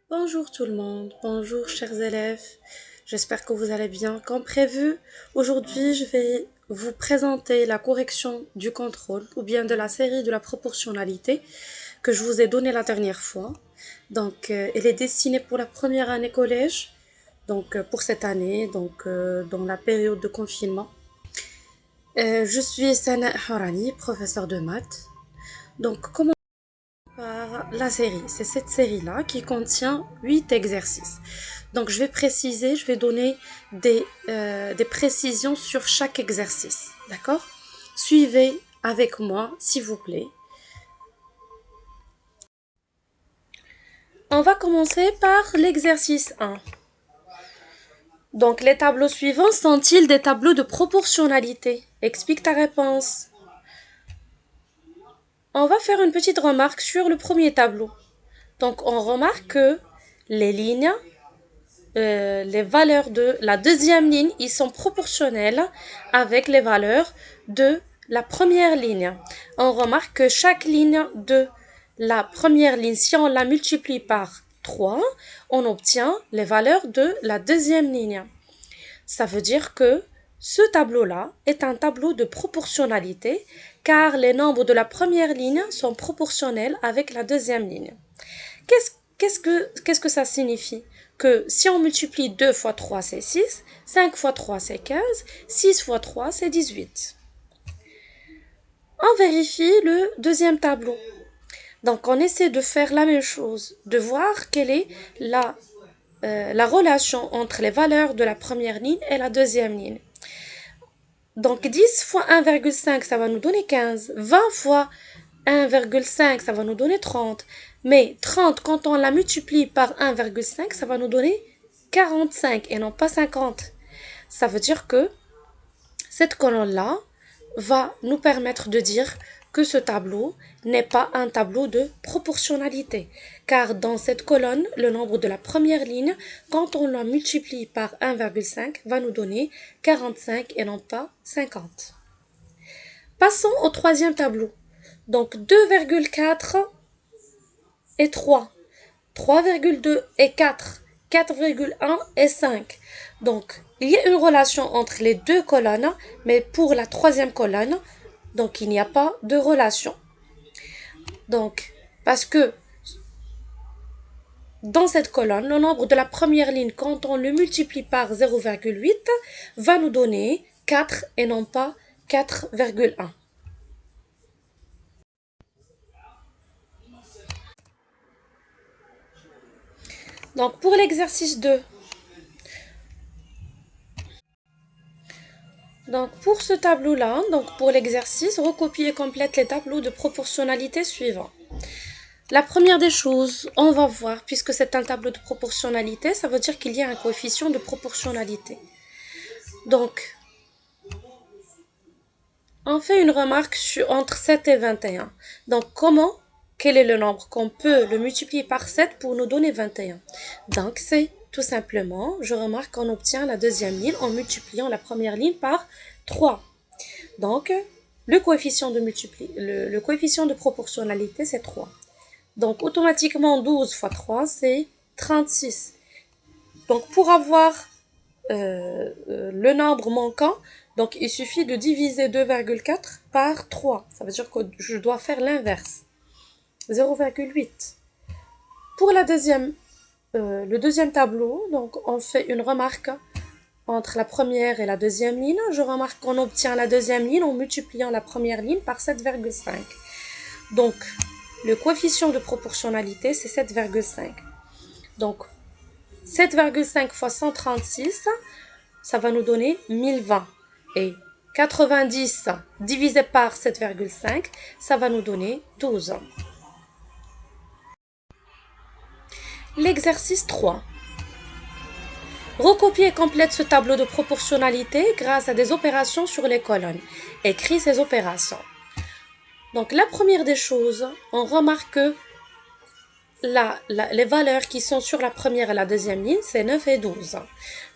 Bonjour tout le monde, bonjour chers élèves, j'espère que vous allez bien. Comme prévu, aujourd'hui je vais vous présenter la correction du contrôle ou bien de la série de la proportionnalité que je vous ai donnée la dernière fois. Donc elle est destinée pour la première année collège, donc pour cette année, dans la période de confinement. Je suis Sana Harani, professeure de maths. Donc comment par la série. C'est cette série-là qui contient 8 exercices. Donc je vais préciser, je vais donner des précisions sur chaque exercice. D'accord? Suivez avec moi, s'il vous plaît. On va commencer par l'exercice 1. Donc les tableaux suivants sont-ils des tableaux de proportionnalité? Explique ta réponse. On va faire une petite remarque sur le premier tableau. Donc on remarque que les lignes les valeurs de la deuxième ligne, ils sont proportionnels avec les valeurs de la première ligne. On remarque que chaque ligne de la première ligne, si on la multiplie par 3, on obtient les valeurs de la deuxième ligne. Ça veut dire que ce tableau-là est un tableau de proportionnalité car les nombres de la première ligne sont proportionnels avec la deuxième ligne. Qu'est-ce que ça signifie? Que si on multiplie 2 fois 3, c'est 6, 5 fois 3, c'est 15, 6 fois 3, c'est 18. On vérifie le deuxième tableau. Donc, on essaie de faire la même chose, de voir quelle est la relation entre les valeurs de la première ligne et la deuxième ligne. Donc, 10 fois 1,5, ça va nous donner 15. 20 fois 1,5, ça va nous donner 30. Mais 30, quand on la multiplie par 1,5, ça va nous donner 45 et non pas 50. Ça veut dire que cette colonne-là va nous permettre de dire que ce tableau n'est pas un tableau de proportionnalité. Car dans cette colonne, le nombre de la première ligne, quand on la multiplie par 1,5, va nous donner 45 et non pas 50. Passons au troisième tableau. Donc 2,4 et 3, 3,2 et 4, 4,1 et 5. Donc, il y a une relation entre les deux colonnes, mais pour la troisième colonne, donc il n'y a pas de relation. Donc, parce que dans cette colonne, le nombre de la première ligne, quand on le multiplie par 0,8, va nous donner 4 et non pas 4,1. Donc, pour l'exercice 2, donc pour ce tableau-là, donc pour l'exercice, recopie et complète les tableaux de proportionnalité suivants. La première des choses, on va voir, puisque c'est un tableau de proportionnalité, ça veut dire qu'il y a un coefficient de proportionnalité. Donc, on fait une remarque entre 7 et 21. Donc, quel est le nombre qu'on peut le multiplier par 7 pour nous donner 21? Donc, c'est tout simplement, je remarque qu'on obtient la deuxième ligne en multipliant la première ligne par 3. Donc, le coefficient de proportionnalité, c'est 3. Donc, automatiquement, 12 fois 3, c'est 36. Donc, pour avoir le nombre manquant, donc il suffit de diviser 2,4 par 3. Ça veut dire que je dois faire l'inverse. 0,8. Pour le deuxième tableau, donc on fait une remarque entre la première et la deuxième ligne. Je remarque qu'on obtient la deuxième ligne en multipliant la première ligne par 7,5. Donc, le coefficient de proportionnalité, c'est 7,5. Donc, 7,5 fois 136, ça va nous donner 1020. Et 90 divisé par 7,5, ça va nous donner 12. L'exercice 3. Recopie et complète ce tableau de proportionnalité grâce à des opérations sur les colonnes. Écris ces opérations. Donc, la première des choses, on remarque que les valeurs qui sont sur la première et la deuxième ligne, c'est 9 et 12.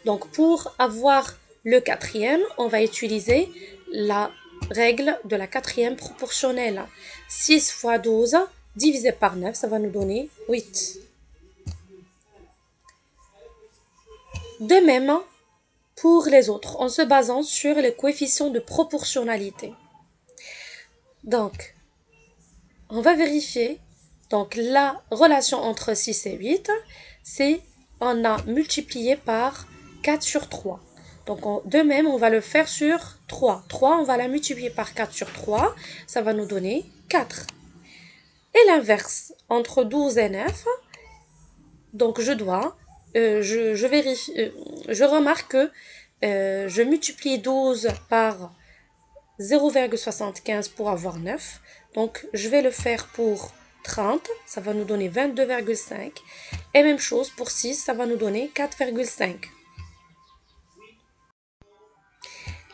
Donc, pour avoir le quatrième, on va utiliser la règle de la quatrième proportionnelle. 6 fois 12 divisé par 9, ça va nous donner 8. De même pour les autres, en se basant sur les coefficients de proportionnalité. Donc, on va vérifier. Donc, la relation entre 6 et 8, c'est on a multiplié par 4 sur 3. Donc, de même, on va le faire sur 3. 3, on va la multiplier par 4 sur 3. Ça va nous donner 4. Et l'inverse, entre 12 et 9, donc je vérifie, je remarque que je multiplie 12 par 0,75 pour avoir 9. Donc, je vais le faire pour 30, ça va nous donner 22,5. Et même chose pour 6, ça va nous donner 4,5.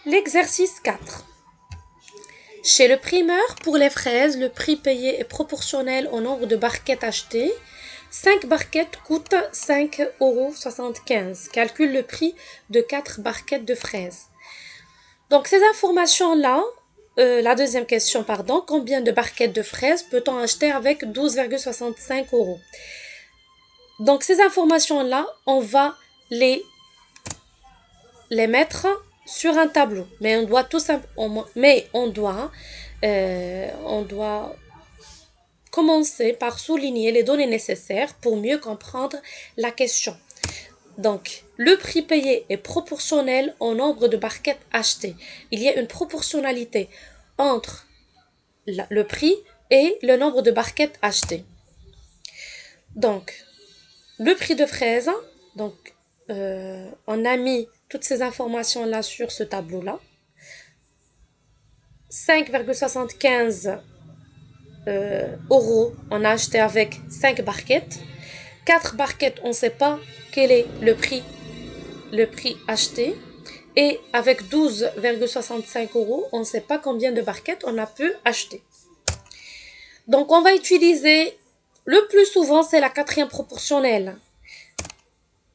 L'exercice 4. Chez le primeur, pour les fraises, le prix payé est proportionnel au nombre de barquettes achetées. 5 barquettes coûtent 5,75 €. Calcule le prix de 4 barquettes de fraises. Donc, ces informations-là, la deuxième question, pardon, combien de barquettes de fraises peut-on acheter avec 12,65 €? Donc, ces informations-là, on va les mettre sur un tableau. Mais on doit tout simplement, on doit commencer par souligner les données nécessaires pour mieux comprendre la question. Donc, le prix payé est proportionnel au nombre de barquettes achetées. Il y a une proportionnalité entre le prix et le nombre de barquettes achetées. Donc, le prix de fraise, donc, on a mis toutes ces informations-là sur ce tableau-là. 5,75 €, on a acheté avec 5 barquettes. 4 barquettes, on ne sait pas quel est le prix acheté. Et avec 12,65 €, on ne sait pas combien de barquettes on a pu acheter. Donc, on va utiliser, le plus souvent, c'est la quatrième proportionnelle.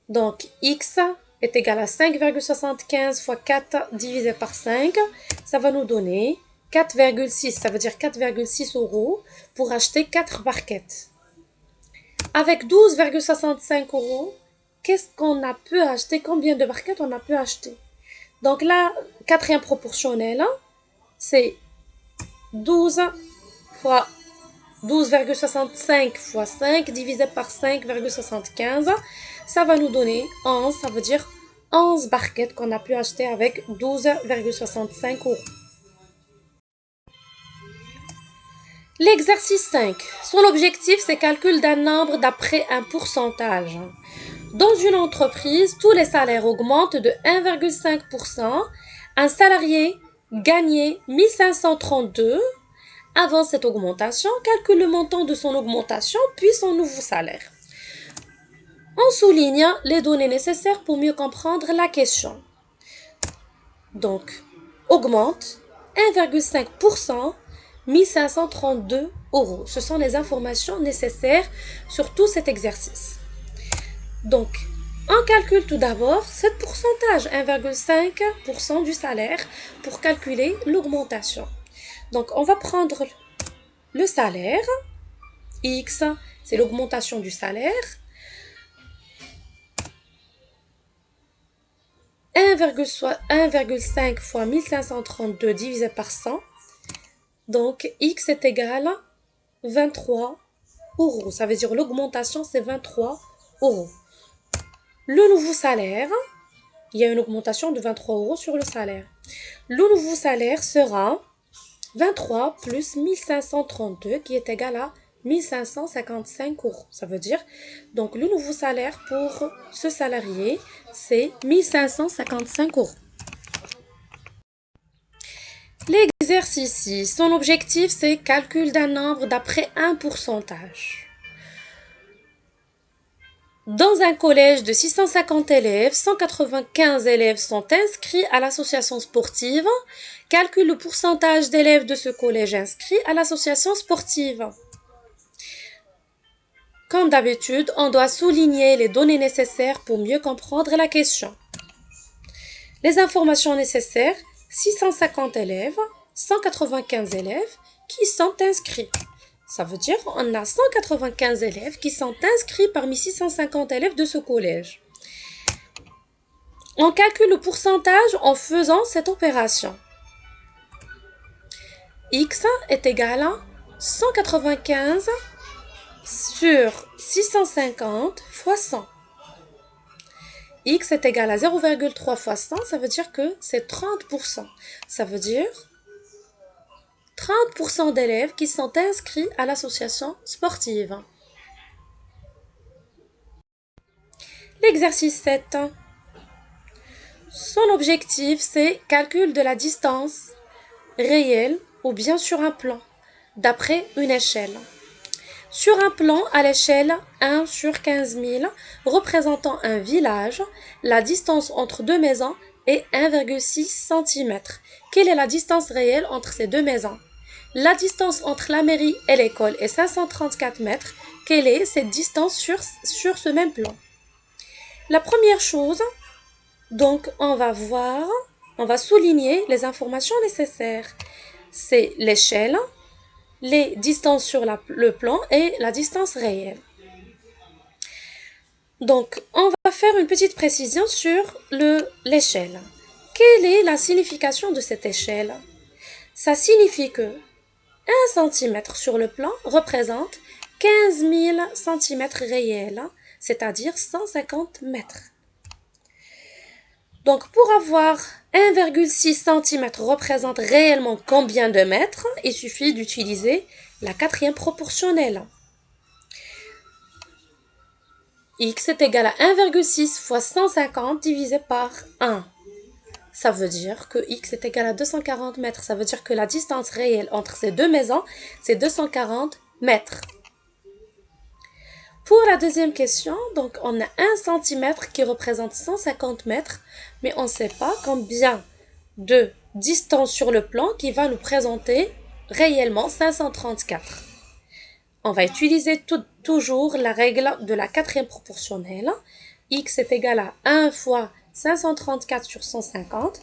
Donc, x est égal à 5,75 fois 4 divisé par 5. Ça va nous donner 4,6. Ça veut dire 4,6 € pour acheter 4 barquettes. Avec 12,65 €, qu'est-ce qu'on a pu acheter? Combien de barquettes on a pu acheter? Donc, la quatrième proportionnelle, c'est 12,65 fois 5 divisé par 5,75. Ça va nous donner 11. Ça veut dire 11 barquettes qu'on a pu acheter avec 12,65 €. L'exercice 5. Son objectif, c'est calcul d'un nombre d'après un pourcentage. Dans une entreprise, tous les salaires augmentent de 1,5%. Un salarié gagnait 1532. Avant cette augmentation, calcule le montant de son augmentation puis son nouveau salaire. On souligne les données nécessaires pour mieux comprendre la question. Donc, augmente 1,5%, 1532 €. Ce sont les informations nécessaires sur tout cet exercice. Donc, on calcule tout d'abord ce pourcentage, 1,5% du salaire, pour calculer l'augmentation. Donc, on va prendre le salaire, X, c'est l'augmentation du salaire, 1,5 fois 1532 divisé par 100, donc X est égal à 23 €. Ça veut dire l'augmentation, c'est 23 €. Le nouveau salaire, il y a une augmentation de 23 € sur le salaire. Le nouveau salaire sera 23 plus 1532 qui est égal à 1555 €. Ça veut dire, donc le nouveau salaire pour ce salarié, c'est 1555 €. L'exercice 6, son objectif, c'est calcul d'un nombre d'après un pourcentage. Dans un collège de 650 élèves, 195 élèves sont inscrits à l'association sportive. Calcule le pourcentage d'élèves de ce collège inscrits à l'association sportive. Comme d'habitude, on doit souligner les données nécessaires pour mieux comprendre la question. Les informations nécessaires, 650 élèves, 195 élèves qui sont inscrits. Ça veut dire qu'on a 195 élèves qui sont inscrits parmi 650 élèves de ce collège. On calcule le pourcentage en faisant cette opération. X est égal à 195 sur 650 fois 100. X est égal à 0,3 fois 100, ça veut dire que c'est 30%. Ça veut dire 30% d'élèves qui sont inscrits à l'association sportive. L'exercice 7. Son objectif, c'est calcul de la distance réelle ou bien sur un plan, d'après une échelle. Sur un plan à l'échelle 1 sur 15 000, représentant un village, la distance entre deux maisons est 1,6 cm. Quelle est la distance réelle entre ces deux maisons? La distance entre la mairie et l'école est 534 mètres. Quelle est cette distance sur ce même plan? La première chose, donc on va souligner les informations nécessaires. C'est l'échelle, les distances sur le plan et la distance réelle. Donc, on va faire une petite précision sur l'échelle. Quelle est la signification de cette échelle? Ça signifie que 1 cm sur le plan représente 15 000 cm réels, c'est-à-dire 150 mètres. Donc, pour avoir 1,6 cm représente réellement combien de mètres? Il suffit d'utiliser la quatrième proportionnelle. X est égal à 1,6 fois 150 divisé par 1. Ça veut dire que X est égal à 240 mètres. Ça veut dire que la distance réelle entre ces deux maisons, c'est 240 mètres. Pour la deuxième question, donc on a 1 cm qui représente 150 mètres, mais on ne sait pas combien de distance sur le plan qui va nous présenter réellement 534. On va utiliser toujours la règle de la quatrième proportionnelle. X est égal à 1 fois 534 sur 150.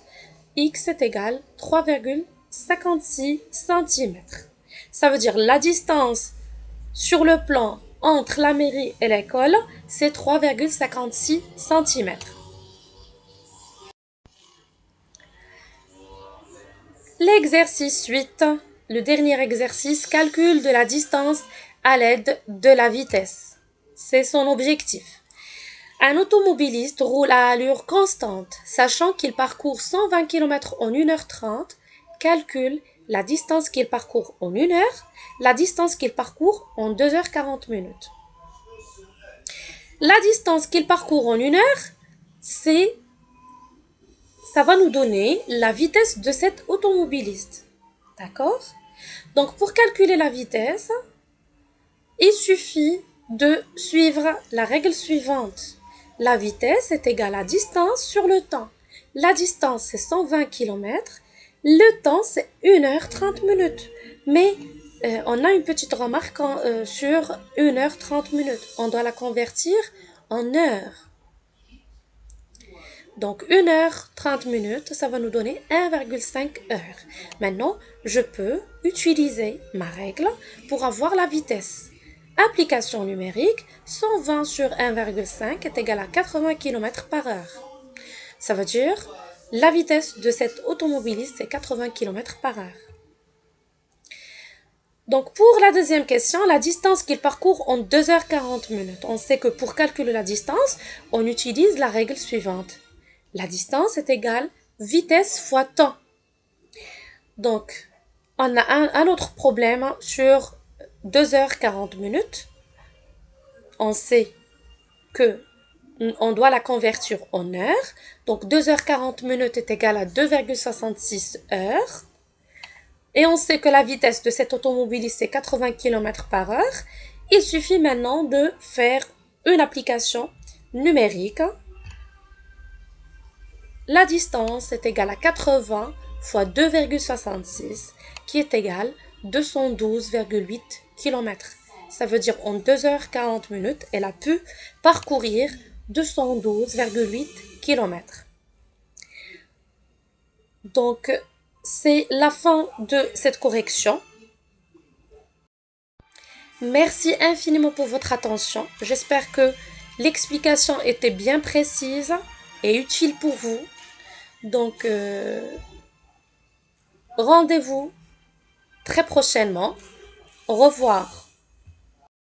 X est égal à 3,56 cm. Ça veut dire la distance sur le plan entre la mairie et l'école, c'est 3,56 cm. L'exercice 8, le dernier exercice, calcul de la distance à l'aide de la vitesse. C'est son objectif. Un automobiliste roule à allure constante, sachant qu'il parcourt 120 km en 1h30, calcule la distance qu'il parcourt en 1 heure, la distance qu'il parcourt en 2h40 minutes. La distance qu'il parcourt en 1 heure, ça va nous donner la vitesse de cet automobiliste. D'accord? Donc, pour calculer la vitesse, il suffit de suivre la règle suivante. La vitesse est égale à la distance sur le temps. La distance, c'est 120 km. Le temps, c'est 1h30 minutes. Mais on a une petite remarque sur 1h30 minutes. On doit la convertir en heures. Donc 1h30 minutes, ça va nous donner 1,5 heures. Maintenant, je peux utiliser ma règle pour avoir la vitesse. Application numérique, 120 sur 1,5 est égal à 80 km par heure. Ça veut dire, la vitesse de cet automobiliste, c'est 80 km par heure. Donc, pour la deuxième question, la distance qu'il parcourt en 2h40 minutes. On sait que pour calculer la distance, on utilise la règle suivante. La distance est égale vitesse fois temps. Donc, on a un autre problème sur 2h40 minutes. On sait que on doit la convertir en heures. Donc, 2h40 minutes est égal à 2,66 heures. Et on sait que la vitesse de cet automobiliste est 80 km par heure. Il suffit maintenant de faire une application numérique. La distance est égale à 80 fois 2,66 qui est égal à 212,8 km. Ça veut dire en 2h40 minutes, elle a pu parcourir 212,8 km. Donc, c'est la fin de cette correction. Merci infiniment pour votre attention. J'espère que l'explication était bien précise. et utile pour vous. Donc, rendez-vous très prochainement. Au revoir.